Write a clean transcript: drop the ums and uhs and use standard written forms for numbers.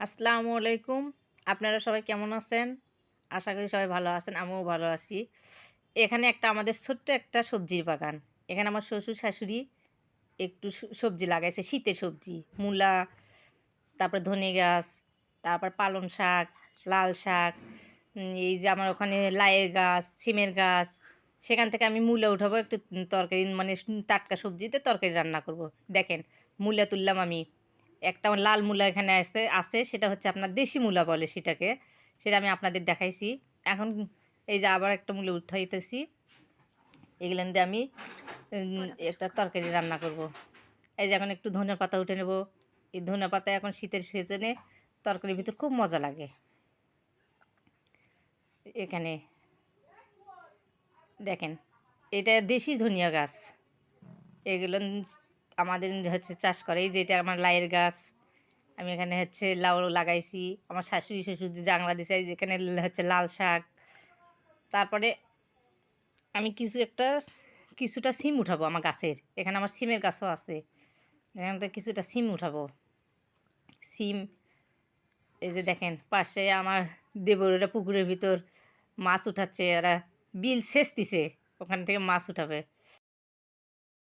আসসালামু আলাইকুম। আপনারা সবাই কেমন আছেন? আশা করি সবাই ভালো আছেন। আমিও ভালো আছি। এখানে আমাদের ছোট্ট একটা সবজির বাগান। এখানে আমার শ্বশুর-শাশুড়ি একটু সবজি লাগাইছে, শীতের সবজি। মূলা, তারপর ধনে গাছ, তারপর পালং শাক, লাল শাক, এই যে আমার ওখানে লাইয়ের গাছ, সিমের গাছ। সেখান থেকে আমি মূলা উঠাবো, একটু তরকারি মানে টাটকা সবজিতে তরকারি রান্না করব। দেখেন, মূলা তুললাম আমি। একটা লাল মূলা এখানে আছে, সেটা হচ্ছে আপনার দেশি মূলা বলে সেটাকে। সেটা আমি আপনাদের দেখাইছি। এখন এই যে আবার একটা মূলা উঠাইতেছি। এগুলান দিয়ে আমি একটা তরকারি রান্না করব। এই যে এখন একটু ধনিয়া পাতা উঠে নেব। এই ধনিয়া পাতা এখন শীতের সিজনে তরকারির ভিতর খুব মজা লাগে। এখানে দেখেন, এটা দেশি ধনিয়া গাছ। এগুলো আমাদের হচ্ছে চাষ করে। এই যে এটা আমার লাইয়ের গাছ। আমি এখানে হচ্ছে লাউ লাগাইছি। আমার শাশুড়ি শ্বশুর যে জাংলা দিছে, এই যেখানে হচ্ছে লাল শাক। তারপরে আমি কিছুটা সিম উঠাবো আমার গাছের। এখানে আমার সিমের গাছও আছে। এখান থেকে কিছুটা সিম উঠাবো। সিম, এই যে দেখেন পাশে আমার দেবরেরা পুকুরের ভিতর মাছ উঠাচ্ছে। ওরা বিল সেচ দিছে, ওখান থেকে মাছ উঠাবে।